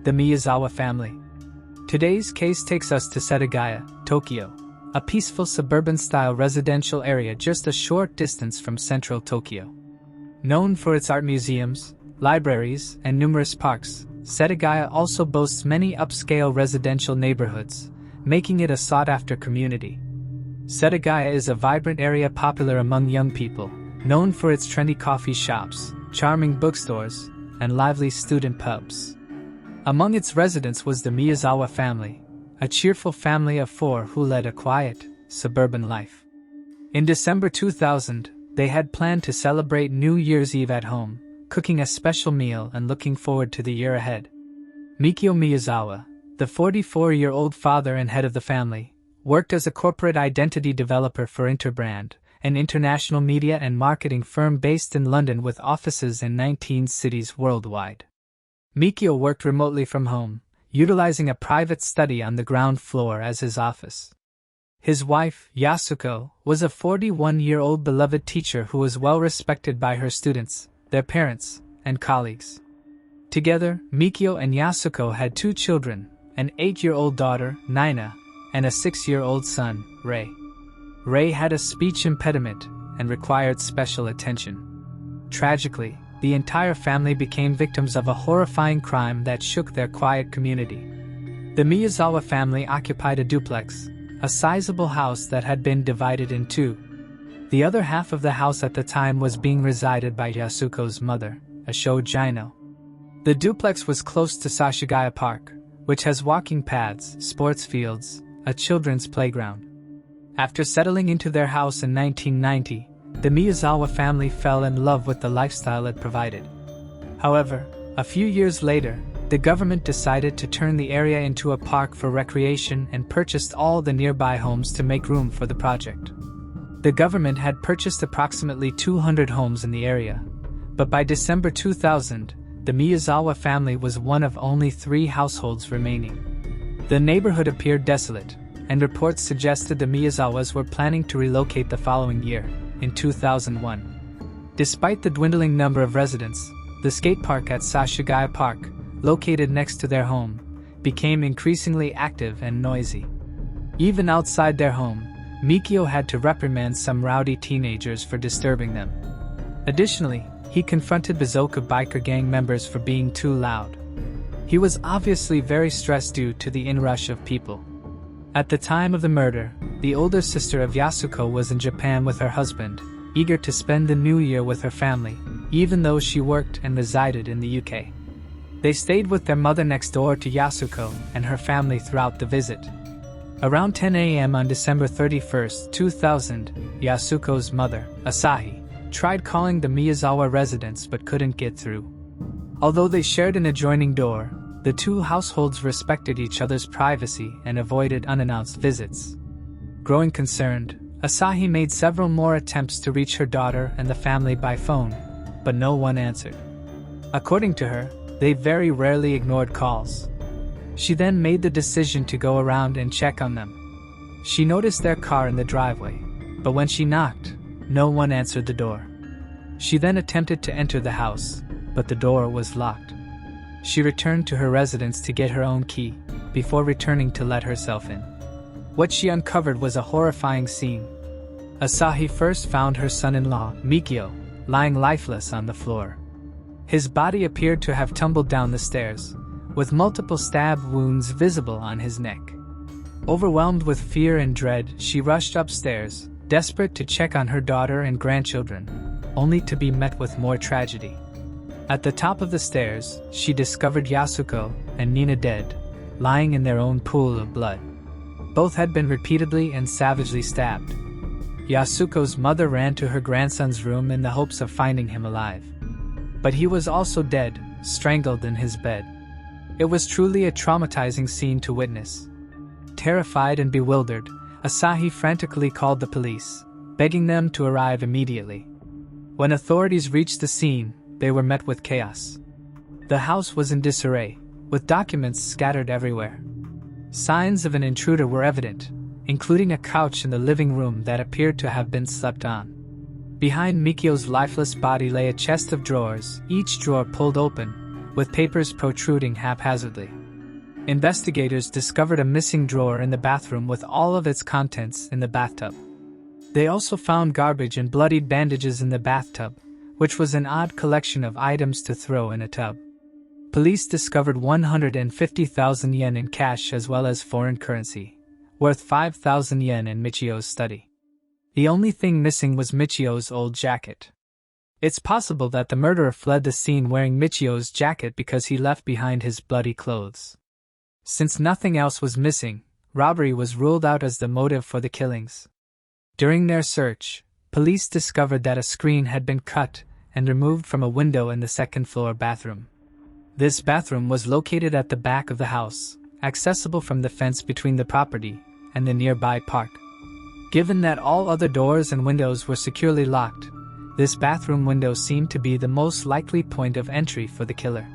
Speaker 1: The Miyazawa family. Today's case takes us to Setagaya, Tokyo, a peaceful suburban-style residential area just a short distance from central Tokyo. Known for its art museums, libraries, and numerous parks, Setagaya also boasts many upscale residential neighborhoods, making it a sought-after community. Setagaya is a vibrant area popular among young people, known for its trendy coffee shops, charming bookstores, and lively student pubs. Among its residents was the Miyazawa family, a cheerful family of 4 who led a quiet, suburban life. In December 2000, they had planned to celebrate New Year's Eve at home, cooking a special meal and looking forward to the year ahead. Mikio Miyazawa, the 44-year-old father and head of the family, worked as a corporate identity developer for Interbrand, an international media and marketing firm based in London with offices in 19 cities worldwide. Mikio worked remotely from home, utilizing a private study on the ground floor as his office. His wife, Yasuko, was a 41-year-old beloved teacher who was well respected by her students, their parents, and colleagues. Together, Mikio and Yasuko had 2 children, an 8-year-old daughter, Nina, and a 6-year-old son, Rei. Rei had a speech impediment and required special attention. Tragically, the entire family became victims of a horrifying crime that shook their quiet community. The Miyazawa family occupied a duplex, a sizable house that had been divided in 2. The other half of the house at the time was being resided by Yasuko's mother, Asho Jino. The duplex was close to Sashigaya Park, which has walking paths, sports fields, a children's playground. After settling into their house in 1990, the Miyazawa family fell in love with the lifestyle it provided. However, a few years later, the government decided to turn the area into a park for recreation and purchased all the nearby homes to make room for the project. The government had purchased approximately 200 homes in the area, but by December 2000, the Miyazawa family was one of only 3 households remaining. The neighborhood appeared desolate, and reports suggested the Miyazawas were planning to relocate the following year, in 2001. Despite the dwindling number of residents, the skate park at Sashigaya Park, located next to their home, became increasingly active and noisy. Even outside their home, Mikio had to reprimand some rowdy teenagers for disturbing them. Additionally, he confronted Bazooka biker gang members for being too loud. He was obviously very stressed due to the inrush of people. At the time of the murder, the older sister of Yasuko was in Japan with her husband, eager to spend the new year with her family, even though she worked and resided in the UK. They stayed with their mother next door to Yasuko and her family throughout the visit. Around 10 a.m. on December 31, 2000, Yasuko's mother, Asahi, tried calling the Miyazawa residence but couldn't get through. Although they shared an adjoining door, the 2 households respected each other's privacy and avoided unannounced visits. Growing concerned, Asahi made several more attempts to reach her daughter and the family by phone, but no one answered. According to her, they very rarely ignored calls. She then made the decision to go around and check on them. She noticed their car in the driveway, but when she knocked, no one answered the door. She then attempted to enter the house, but the door was locked. She returned to her residence to get her own key, before returning to let herself in. What she uncovered was a horrifying scene. Asahi first found her son-in-law, Mikio, lying lifeless on the floor. His body appeared to have tumbled down the stairs, with multiple stab wounds visible on his neck. Overwhelmed with fear and dread, she rushed upstairs, desperate to check on her daughter and grandchildren, only to be met with more tragedy. At the top of the stairs, she discovered Yasuko and Nina dead, lying in their own pool of blood. Both had been repeatedly and savagely stabbed. Yasuko's mother ran to her grandson's room in the hopes of finding him alive. But he was also dead, strangled in his bed. It was truly a traumatizing scene to witness. Terrified and bewildered, Asahi frantically called the police, begging them to arrive immediately. When authorities reached the scene, they were met with chaos. The house was in disarray, with documents scattered everywhere. Signs of an intruder were evident, including a couch in the living room that appeared to have been slept on. Behind Mikio's lifeless body lay a chest of drawers, each drawer pulled open, with papers protruding haphazardly. Investigators discovered a missing drawer in the bathroom with all of its contents in the bathtub. They also found garbage and bloodied bandages in the bathtub, which was an odd collection of items to throw in a tub. Police discovered 150,000 yen in cash as well as foreign currency, worth 5,000 yen in Michio's study. The only thing missing was Michio's old jacket. It's possible that the murderer fled the scene wearing Michio's jacket because he left behind his bloody clothes. Since nothing else was missing, robbery was ruled out as the motive for the killings. During their search, police discovered that a screen had been cut and removed from a window in the second-floor bathroom. This bathroom was located at the back of the house, accessible from the fence between the property and the nearby park. Given that all other doors and windows were securely locked, this bathroom window seemed to be the most likely point of entry for the killer.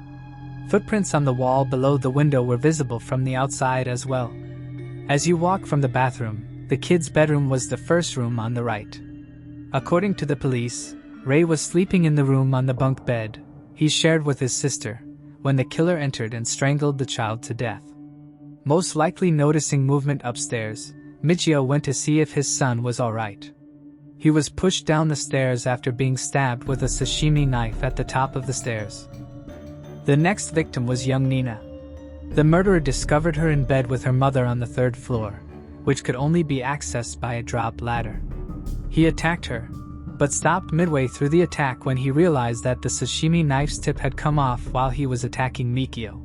Speaker 1: Footprints on the wall below the window were visible from the outside as well. As you walk from the bathroom, the kid's bedroom was the first room on the right. According to the police, Ray was sleeping in the room on the bunk bed he shared with his sister when the killer entered and strangled the child to death. Most likely noticing movement upstairs, Michio went to see if his son was alright. He was pushed down the stairs after being stabbed with a sashimi knife at the top of the stairs. The next victim was young Nina. The murderer discovered her in bed with her mother on the third floor, which could only be accessed by a drop ladder. He attacked her, but stopped midway through the attack when he realized that the sashimi knife's tip had come off while he was attacking Mikio.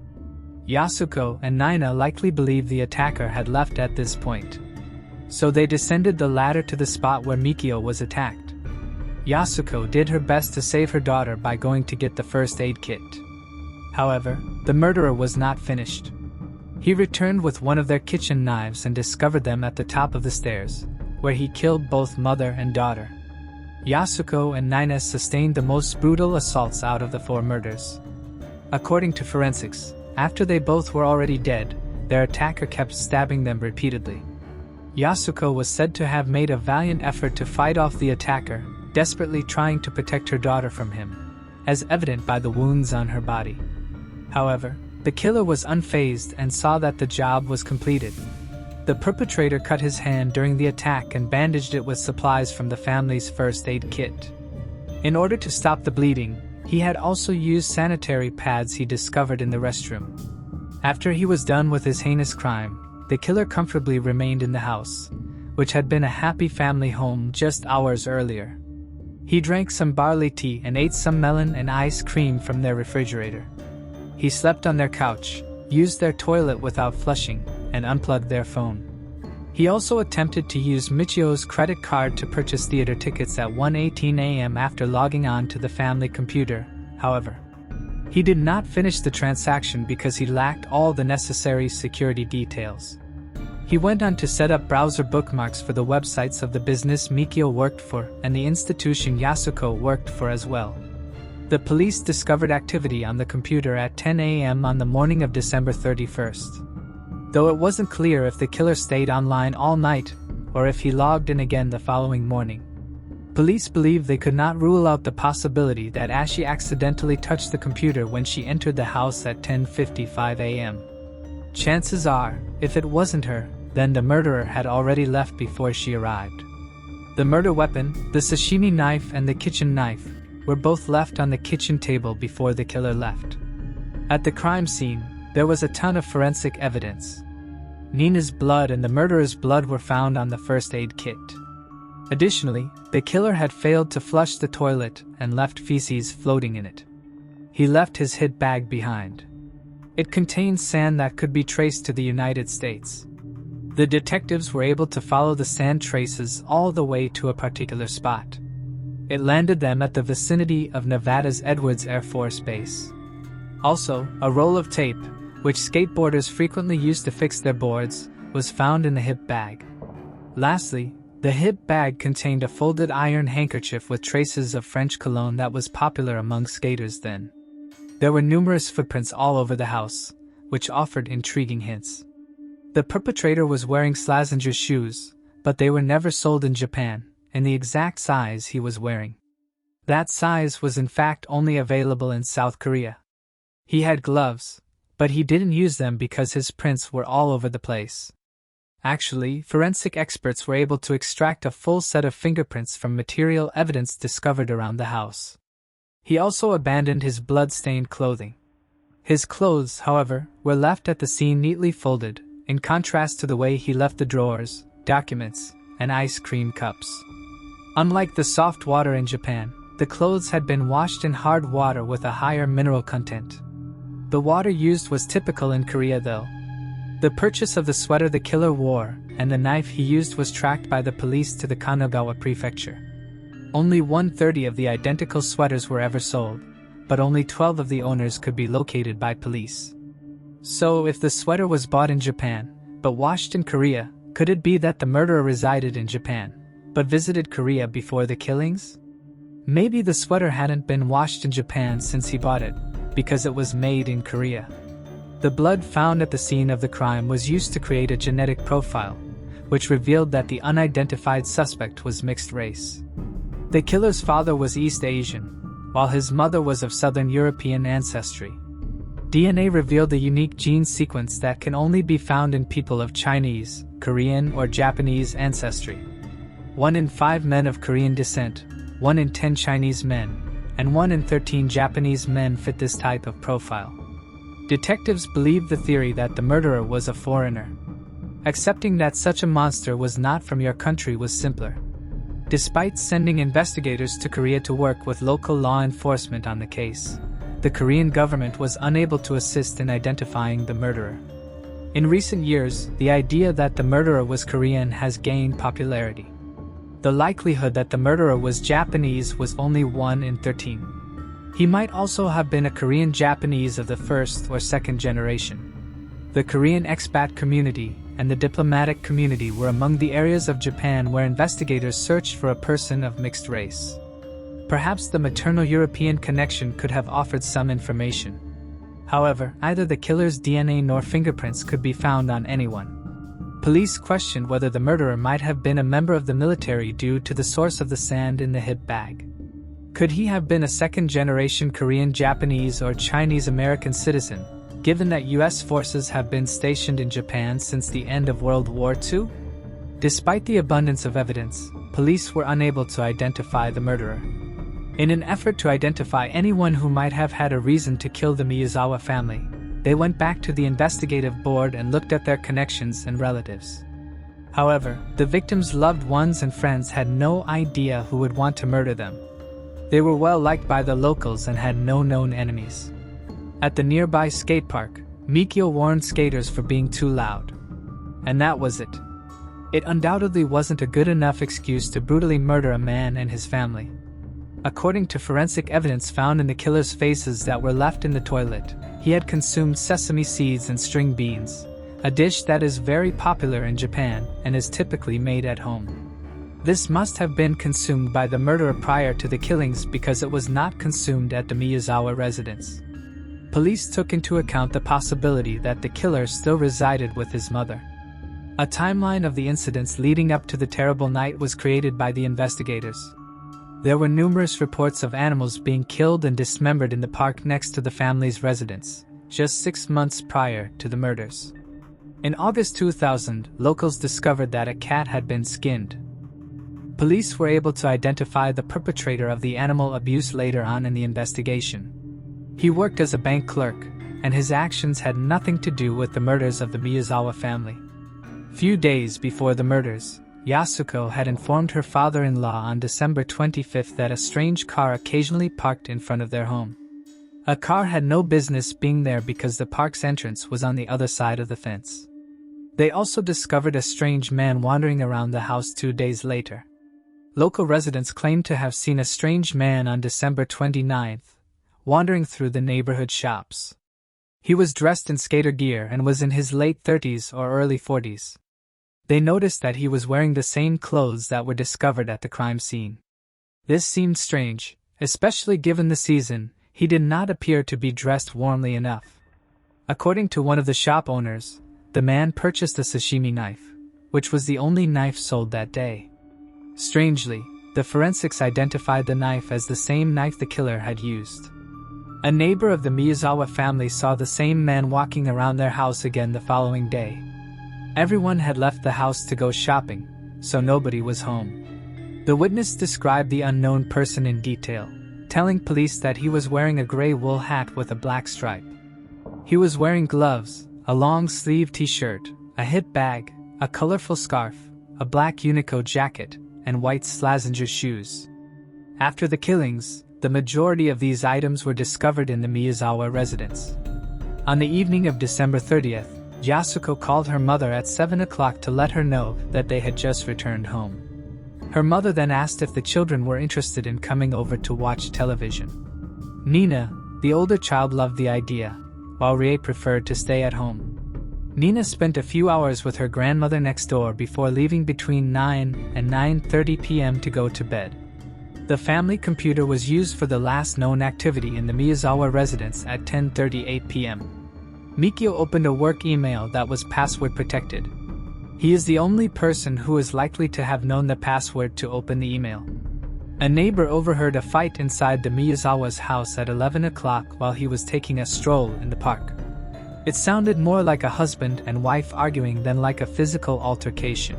Speaker 1: Yasuko and Nina likely believed the attacker had left at this point, so they descended the ladder to the spot where Mikio was attacked. Yasuko did her best to save her daughter by going to get the first aid kit. However, the murderer was not finished. He returned with one of their kitchen knives and discovered them at the top of the stairs, where he killed both mother and daughter. Yasuko and Nina sustained the most brutal assaults out of the 4 murders. According to forensics, after they both were already dead, their attacker kept stabbing them repeatedly. Yasuko was said to have made a valiant effort to fight off the attacker, desperately trying to protect her daughter from him, as evident by the wounds on her body. However, the killer was unfazed and saw that the job was completed. The perpetrator cut his hand during the attack and bandaged it with supplies from the family's first aid kit. In order to stop the bleeding, he had also used sanitary pads he discovered in the restroom. After he was done with his heinous crime, the killer comfortably remained in the house, which had been a happy family home just hours earlier. He drank some barley tea and ate some melon and ice cream from their refrigerator. He slept on their couch, used their toilet without flushing, and unplugged their phone. He also attempted to use Michio's credit card to purchase theater tickets at 1:18 a.m. after logging on to the family computer. However, he did not finish the transaction because he lacked all the necessary security details. He went on to set up browser bookmarks for the websites of the business Mikio worked for and the institution Yasuko worked for as well. The police discovered activity on the computer at 10 a.m. on the morning of December 31st. Though it wasn't clear if the killer stayed online all night or if he logged in again the following morning. Police believe they could not rule out the possibility that Ashi accidentally touched the computer when she entered the house at 10:55 a.m. Chances are, if it wasn't her, then the murderer had already left before she arrived. The murder weapon, the sashimi knife and the kitchen knife, were both left on the kitchen table before the killer left. At the crime scene, there was a ton of forensic evidence. Nina's blood and the murderer's blood were found on the first aid kit. Additionally, the killer had failed to flush the toilet and left feces floating in it. He left his hit bag behind. It contained sand that could be traced to the United States. The detectives were able to follow the sand traces all the way to a particular spot. It landed them at the vicinity of Nevada's Edwards Air Force Base. Also, a roll of tape, which skateboarders frequently use to fix their boards, was found in the hip bag. Lastly, the hip bag contained a folded iron handkerchief with traces of French cologne that was popular among skaters then. There were numerous footprints all over the house, which offered intriguing hints. The perpetrator was wearing Slazenger shoes, but they were never sold in Japan, in the exact size he was wearing. That size was in fact only available in South Korea. He had gloves, but he didn't use them because his prints were all over the place. Actually, forensic experts were able to extract a full set of fingerprints from material evidence discovered around the house. He also abandoned his blood-stained clothing. His clothes, however, were left at the scene neatly folded, in contrast to the way he left the drawers, documents, and ice cream cups. Unlike the soft water in Japan, the clothes had been washed in hard water with a higher mineral content. The water used was typical in Korea though. The purchase of the sweater the killer wore and the knife he used was tracked by the police to the Kanagawa prefecture. Only 1/30 of the identical sweaters were ever sold, but only 12 of the owners could be located by police. So if the sweater was bought in Japan, but washed in Korea, could it be that the murderer resided in Japan, but visited Korea before the killings? Maybe the sweater hadn't been washed in Japan since he bought it, because it was made in Korea. The blood found at the scene of the crime was used to create a genetic profile, which revealed that the unidentified suspect was mixed race. The killer's father was East Asian, while his mother was of Southern European ancestry. DNA revealed a unique gene sequence that can only be found in people of Chinese, Korean, or Japanese ancestry. 1 in 5 men of Korean descent, 1 in 10 Chinese men, and 1 in 13 Japanese men fit this type of profile. Detectives believed the theory that the murderer was a foreigner. Accepting that such a monster was not from your country was simpler. Despite sending investigators to Korea to work with local law enforcement on the case, the Korean government was unable to assist in identifying the murderer. In recent years, the idea that the murderer was Korean has gained popularity. The likelihood that the murderer was Japanese was only 1 in 13. He might also have been a Korean Japanese of the first or second generation. The Korean expat community and the diplomatic community were among the areas of Japan where investigators searched for a person of mixed race. Perhaps the maternal European connection could have offered some information. However, neither the killer's DNA nor fingerprints could be found on anyone. Police questioned whether the murderer might have been a member of the military due to the source of the sand in the hip bag. Could he have been a second-generation Korean Japanese or Chinese American citizen, given that U.S. forces have been stationed in Japan since the end of World War II? Despite the abundance of evidence, police were unable to identify the murderer. In an effort to identify anyone who might have had a reason to kill the Miyazawa family, they went back to the investigative board and looked at their connections and relatives. However, the victims' loved ones and friends had no idea who would want to murder them. They were well liked by the locals and had no known enemies. At the nearby skate park, Mikio warned skaters for being too loud. And that was it. It undoubtedly wasn't a good enough excuse to brutally murder a man and his family. According to forensic evidence found in the killer's faces that were left in the toilet, he had consumed sesame seeds and string beans, a dish that is very popular in Japan and is typically made at home. This must have been consumed by the murderer prior to the killings because it was not consumed at the Miyazawa residence. Police took into account the possibility that the killer still resided with his mother. A timeline of the incidents leading up to the terrible night was created by the investigators. There were numerous reports of animals being killed and dismembered in the park next to the family's residence, just 6 months prior to the murders. In August 2000, locals discovered that a cat had been skinned. Police were able to identify the perpetrator of the animal abuse later on in the investigation. He worked as a bank clerk, and his actions had nothing to do with the murders of the Miyazawa family. Few days before the murders, Yasuko had informed her father-in-law on December 25 that a strange car occasionally parked in front of their home. A car had no business being there because the park's entrance was on the other side of the fence. They also discovered a strange man wandering around the house 2 days later. Local residents claimed to have seen a strange man on December 29, wandering through the neighborhood shops. He was dressed in skater gear and was in his late 30s or early 40s. They noticed that he was wearing the same clothes that were discovered at the crime scene. This seemed strange, especially given the season. He did not appear to be dressed warmly enough. According to one of the shop owners, the man purchased a sashimi knife, which was the only knife sold that day. Strangely, the forensics identified the knife as the same knife the killer had used. A neighbor of the Miyazawa family saw the same man walking around their house again the following day. Everyone had left the house to go shopping, so nobody was home. The witness described the unknown person in detail, telling police that he was wearing a gray wool hat with a black stripe. He was wearing gloves, a long-sleeved t-shirt, a hip bag, a colorful scarf, a black Uniqlo jacket, and white Slazenger shoes. After the killings, the majority of these items were discovered in the Miyazawa residence. On the evening of December 30th, Yasuko called her mother at 7 o'clock to let her know that they had just returned home. Her mother then asked if the children were interested in coming over to watch television. Nina, the older child, loved the idea, while Rie preferred to stay at home. Nina spent a few hours with her grandmother next door before leaving between 9 and 9:30 p.m. to go to bed. The family computer was used for the last known activity in the Miyazawa residence at 10:38 p.m. Mikio opened a work email that was password protected. He is the only person who is likely to have known the password to open the email. A neighbor overheard a fight inside the Miyazawa's house at 11 o'clock while he was taking a stroll in the park. It sounded more like a husband and wife arguing than like a physical altercation.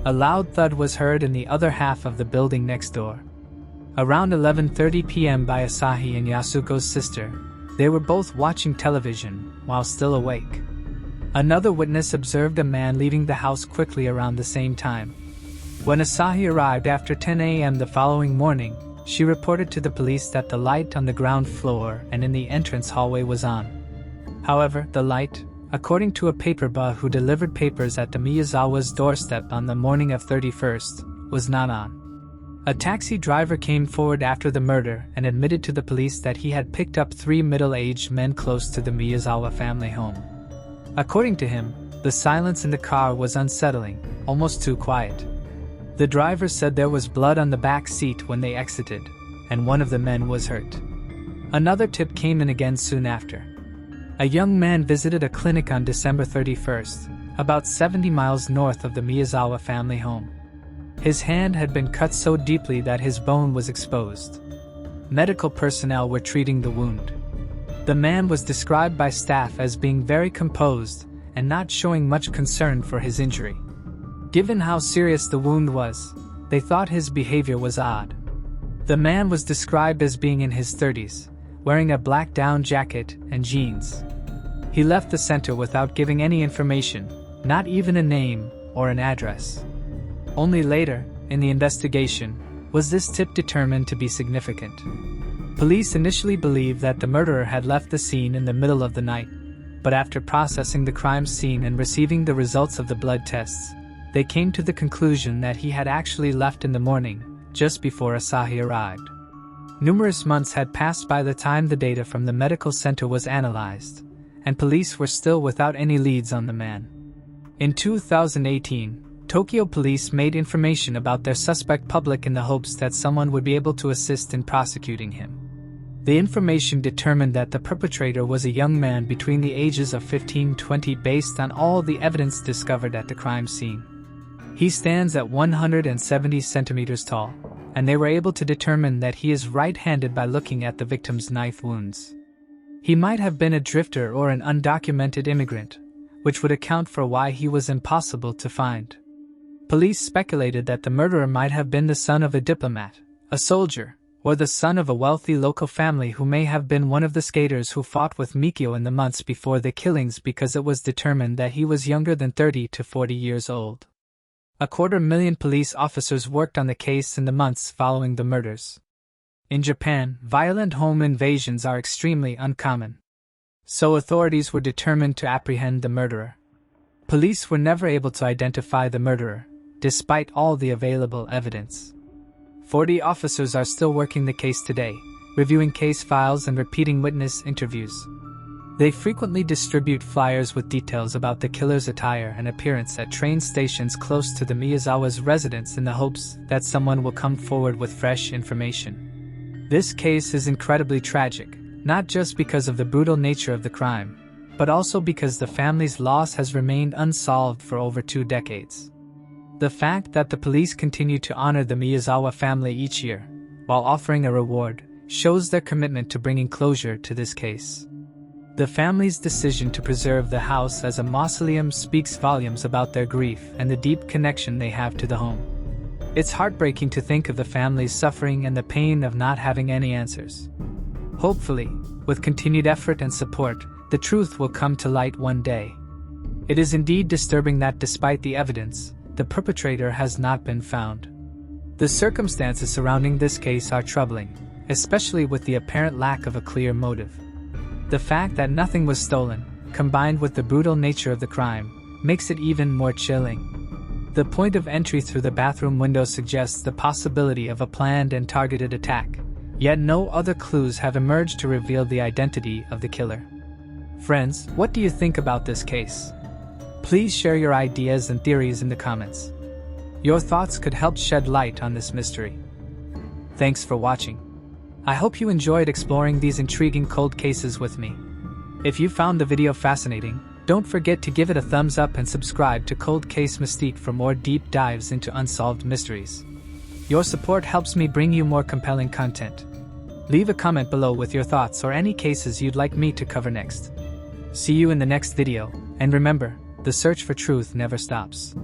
Speaker 1: A loud thud was heard in the other half of the building next door. Around 11:30 p.m. by Asahi and Yasuko's sister, they were both watching television while still awake. Another witness observed a man leaving the house quickly around the same time. When Asahi arrived after 10 a.m. the following morning, she reported to the police that the light on the ground floor and in the entrance hallway was on. However, the light, according to a paper boy who delivered papers at the Miyazawa's doorstep on the morning of 31st, was not on. A taxi driver came forward after the murder and admitted to the police that he had picked up 3 middle-aged men close to the Miyazawa family home. According to him, the silence in the car was unsettling, almost too quiet. The driver said there was blood on the back seat when they exited, and one of the men was hurt. Another tip came in again soon after. A young man visited a clinic on December 31st, about 70 miles north of the Miyazawa family home. His hand had been cut so deeply that his bone was exposed. Medical personnel were treating the wound. The man was described by staff as being very composed and not showing much concern for his injury. Given how serious the wound was, they thought his behavior was odd. The man was described as being in his 30s, wearing a black down jacket and jeans. He left the center without giving any information, not even a name or an address. Only later, in the investigation, was this tip determined to be significant. Police initially believed that the murderer had left the scene in the middle of the night, but after processing the crime scene and receiving the results of the blood tests, they came to the conclusion that he had actually left in the morning, just before Asahi arrived. Numerous months had passed by the time the data from the medical center was analyzed, and police were still without any leads on the man. In 2018, Tokyo police made information about their suspect public in the hopes that someone would be able to assist in prosecuting him. The information determined that the perpetrator was a young man between the ages of 15-20 based on all the evidence discovered at the crime scene. He stands at 170 centimeters tall, and they were able to determine that he is right-handed by looking at the victim's knife wounds. He might have been a drifter or an undocumented immigrant, which would account for why he was impossible to find. Police speculated that the murderer might have been the son of a diplomat, a soldier, or the son of a wealthy local family who may have been one of the skaters who fought with Mikio in the months before the killings because it was determined that he was younger than 30 to 40 years old. 250,000 police officers worked on the case in the months following the murders. In Japan, violent home invasions are extremely uncommon. So authorities were determined to apprehend the murderer. Police were never able to identify the murderer, despite all the available evidence. 40 officers are still working the case today, reviewing case files and repeating witness interviews. They frequently distribute flyers with details about the killer's attire and appearance at train stations close to the Miyazawa's residence in the hopes that someone will come forward with fresh information. This case is incredibly tragic, not just because of the brutal nature of the crime, but also because the family's loss has remained unsolved for over 2 decades. The fact that the police continue to honor the Miyazawa family each year, while offering a reward, shows their commitment to bringing closure to this case. The family's decision to preserve the house as a mausoleum speaks volumes about their grief and the deep connection they have to the home. It's heartbreaking to think of the family's suffering and the pain of not having any answers. Hopefully, with continued effort and support, the truth will come to light one day. It is indeed disturbing that despite the evidence, the perpetrator has not been found. The circumstances surrounding this case are troubling, especially with the apparent lack of a clear motive. The fact that nothing was stolen, combined with the brutal nature of the crime, makes it even more chilling. The point of entry through the bathroom window suggests the possibility of a planned and targeted attack, yet no other clues have emerged to reveal the identity of the killer. Friends, what do you think about this case? Please share your ideas and theories in the comments. Your thoughts could help shed light on this mystery. Thanks for watching. I hope you enjoyed exploring these intriguing cold cases with me. If you found the video fascinating, don't forget to give it a thumbs up and subscribe to Cold Case Mystique for more deep dives into unsolved mysteries. Your support helps me bring you more compelling content. Leave a comment below with your thoughts or any cases you'd like me to cover next. See you in the next video, and remember, the search for truth never stops.